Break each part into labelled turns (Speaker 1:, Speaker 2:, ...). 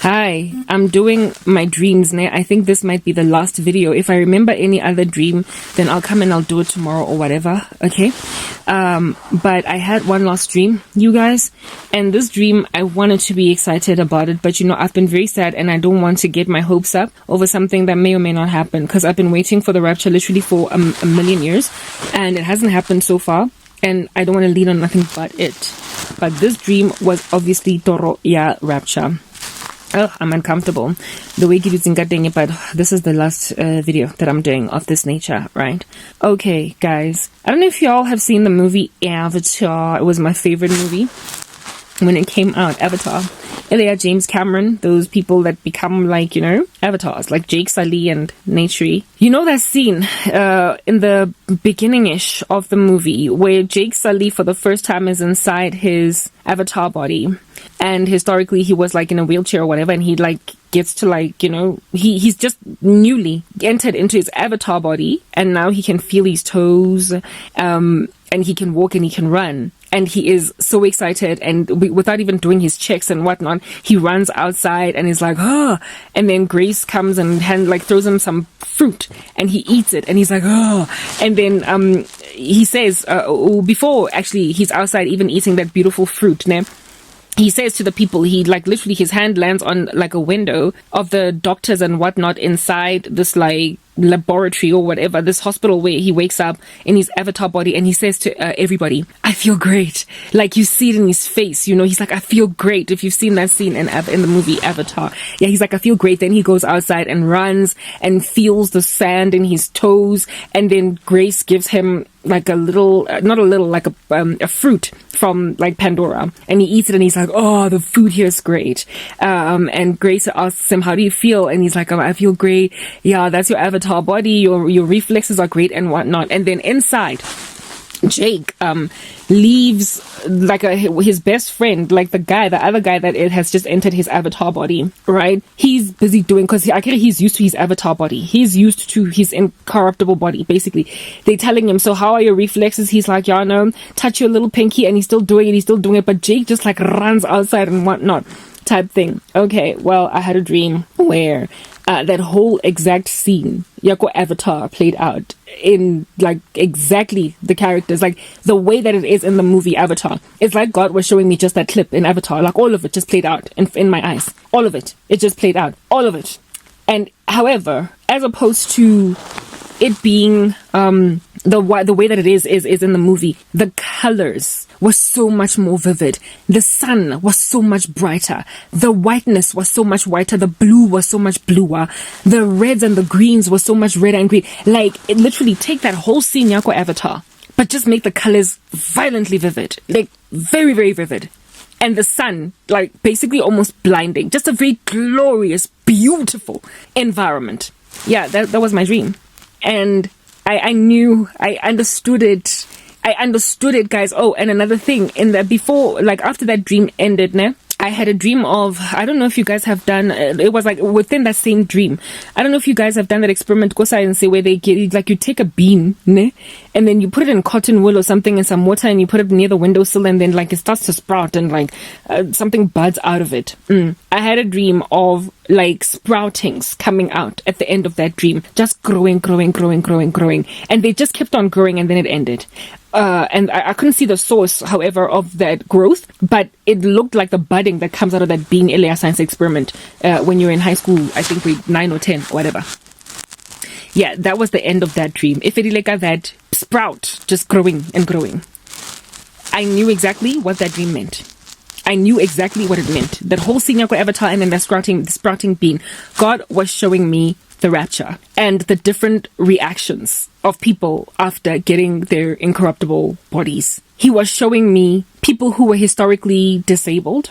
Speaker 1: Hi, I'm doing my dreams. I think this might be the last video. If I remember any other dream, then I'll come and I'll do it tomorrow or whatever, okay? But I had one last dream, you guys, and this dream, I wanted to be excited about it, but I've been very sad and I don't want to get my hopes up over something that may or may not happen, because I've been waiting for the rapture literally for a million years, and it hasn't happened so far, and I don't want to lean on nothing but it. But this dream was obviously Toro ya Rapture. Oh, I'm uncomfortable the way using Gatenge, but this is the last video that I'm doing of this nature, right? Okay, guys, I don't know if y'all have seen the movie Avatar. It was my favorite movie when it came out, Avatar. Elia James Cameron, those people that become like, avatars, like Jake Sully and Neytiri. You know that scene in the beginning-ish of the movie where Jake Sully for the first time is inside his avatar body, and historically he was like in a wheelchair or whatever, and he like gets to like, he's just newly entered into his avatar body, and now he can feel his toes, and he can walk and he can run. And he is so excited, and without even doing his checks and whatnot, he runs outside and is like, oh. And then Grace comes and throws him some fruit, and he eats it, and he's like, oh. And then he says, before actually he's outside even eating that beautiful fruit, he says to the people, he literally his hand lands on like a window of the doctors and whatnot inside this like laboratory or whatever, this hospital where he wakes up in his avatar body, and he says to everybody, I feel great. Like, you see it in his face, he's like, I feel great. If you've seen that scene in the movie Avatar, yeah, he's like, I feel great. Then he goes outside and runs and feels the sand in his toes, and then Grace gives him like a fruit from like Pandora, and he eats it, and he's like, oh, the food here is great. And Grace asks him, how do you feel? And he's like, oh, I feel great. Yeah, that's your avatar body, your reflexes are great and whatnot. And then inside, Jake leaves like his best friend, like the other guy that it has just entered his avatar body, right? He's busy doing, because he's used to his avatar body, he's used to his incorruptible body. Basically, they're telling him, so how are your reflexes? He's like, yeah, no, touch your little pinky, and he's still doing it, but Jake just like runs outside and whatnot type thing. Okay, well, I had a dream where that whole exact scene, Yako Avatar, played out in like exactly the characters, like the way that it is in the movie Avatar. It's like God was showing me just that clip in Avatar, like all of it just played out in my eyes. All of it. It just played out. All of it. And however, as opposed to it being the way that it is in the movie, the colors was so much more vivid. The sun was so much brighter. The whiteness was so much whiter. The blue was so much bluer. The reds and the greens were so much redder and green. Like, it literally take that whole scene, Yako Avatar, but just make the colors violently vivid. Like, very, very vivid. And the sun, like, basically almost blinding. Just a very glorious, beautiful environment. Yeah, that was my dream. And I knew, I understood it. Guys. Oh, and another thing, after that dream ended, I had a dream of, I don't know if you guys have done, it was like within that same dream. I don't know if you guys have done that experiment, go science, where they get, like, you take a bean, and then you put it in cotton wool or something and some water, and you put it near the windowsill, and then like it starts to sprout, and like something buds out of it. I had a dream of like sproutings coming out at the end of that dream, just growing, and they just kept on growing, and then it ended. And I couldn't see the source, however, of that growth, but it looked like the budding that comes out of that bean Elia science experiment when you're in high school, I think grade 9 or 10 or whatever. Yeah, that was the end of that dream. If it like that sprout, just growing and growing. I knew exactly what that dream meant. I knew exactly what it meant. That whole senior avatar and then the sprouting bean. God was showing me the rapture and the different reactions of people after getting their incorruptible bodies. He was showing me people who were historically disabled,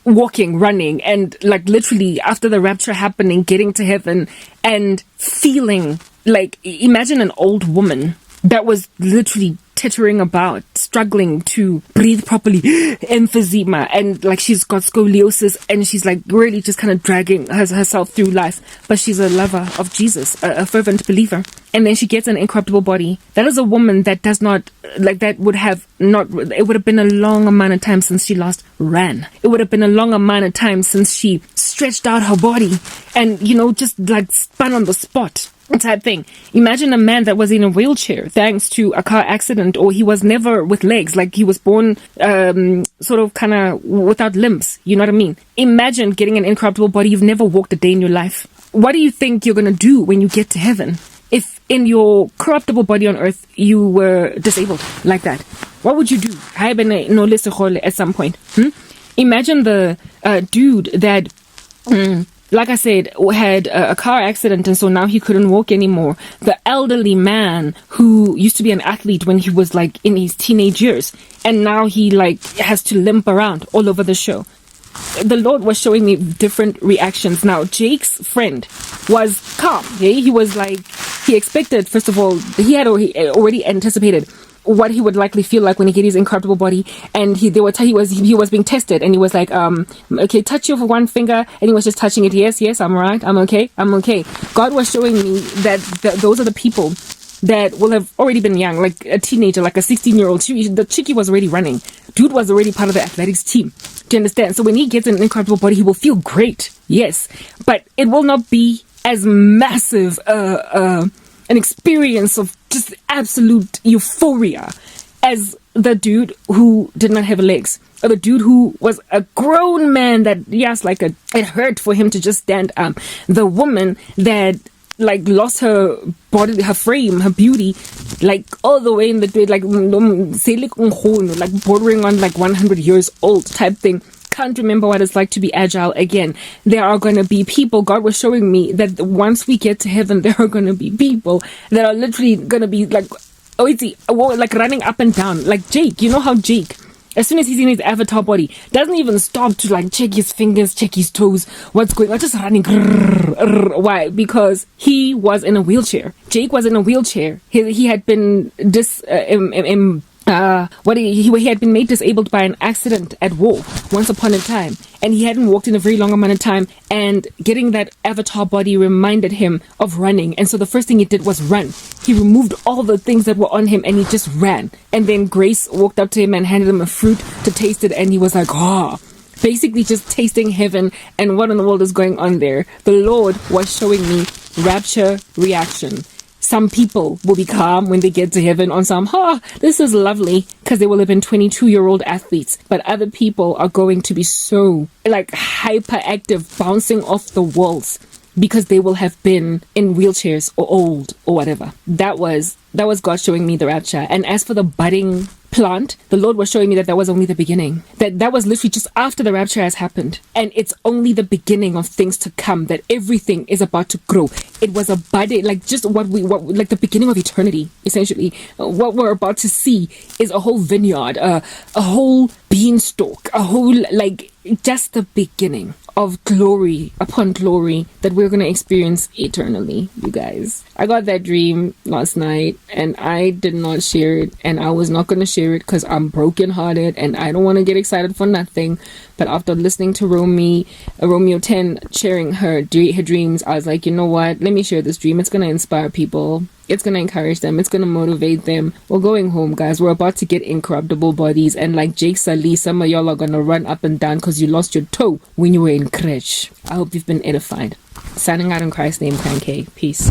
Speaker 1: walking, running, and like literally after the rapture happening, getting to heaven and feeling like, imagine an old woman that was literally teetering about, struggling to breathe properly, emphysema, and like she's got scoliosis, and she's like really just kind of dragging herself through life. But she's a lover of Jesus, a fervent believer. And then she gets an incorruptible body. That is a woman that does not, like, that would have not, it would have been a long amount of time since she last ran. It would have been a long amount of time since she stretched out her body and, you know, just like spun on the spot type thing. Imagine a man that was in a wheelchair thanks to a car accident, or he was never with legs, like he was born sort of kind of without limbs. You know what I mean? Imagine getting an incorruptible body. You've never walked a day in your life. What do you think you're going to do when you get to heaven? If in your corruptible body on earth you were disabled like that, what would you do? At some point. Imagine the dude that, like I said, had a car accident, and so now he couldn't walk anymore. The elderly man who used to be an athlete when he was like in his teenage years, and now he like has to limp around all over the show. The Lord was showing me different reactions. Now, Jake's friend was calm. Okay? He was like, he expected, first of all, he had already anticipated what he would likely feel like when he get his incorruptible body, and he was being tested, and he was like, okay, touch you for one finger, and he was just touching it. Yes, I'm right, I'm okay. God was showing me that those are the people that will have already been young, like a teenager, like a 16-year-old. The chickie was already running. Dude was already part of the athletics team. Do you understand? So when he gets an incorruptible body, he will feel great. Yes. But it will not be as massive an experience of just absolute euphoria as the dude who did not have legs, or the dude who was a grown man that, yes, like it hurt for him to just stand up. The woman that like lost her body, her frame, her beauty, like all the way in the grade, like bordering on like 100 years old type thing. Can't remember what it's like to be agile again. There are going to be people, God was showing me that once we get to heaven, there are going to be people that are literally going to be like, like running up and down. Like Jake, you know how Jake, as soon as he's in his avatar body, doesn't even stop to like check his fingers, check his toes, what's going on, just running. Why? Because he was in a wheelchair. Jake was in a wheelchair. He had been he had been made disabled by an accident at war once upon a time, and he hadn't walked in a very long amount of time, and getting that avatar body reminded him of running. And so the first thing he did was run. He removed all the things that were on him and he just ran. And then Grace walked up to him and handed him a fruit to taste it, and he was like, basically just tasting heaven. And what in the world is going on there? The Lord was showing me rapture reaction. Some people will be calm when they get to heaven on some, this is lovely, because they will have been 22-year-old athletes. But other people are going to be so like hyperactive, bouncing off the walls, because they will have been in wheelchairs or old or whatever. That was God showing me the rapture. And as for the budding plant, the Lord was showing me that was only the beginning. That was literally just after the rapture has happened. And it's only the beginning of things to come, that everything is about to grow. It was a budding, like just what like the beginning of eternity, essentially. What we're about to see is a whole vineyard, a whole beanstalk, a whole, like, just the beginning of glory upon glory that we're going to experience eternally, you guys. I got that dream last night and I did not share it, and I was not going to share it because I'm brokenhearted and I don't want to get excited for nothing. But after listening to Romeo 10 sharing her dreams, I was like, you know what? Let me share this dream. It's going to inspire people. It's going to encourage them. It's going to motivate them. We're going home, guys. We're about to get incorruptible bodies. And like Jake Sally, some of y'all are going to run up and down because you lost your toe when you were in crèche. I hope you've been edified. Signing out in Christ's name, Crank. Peace.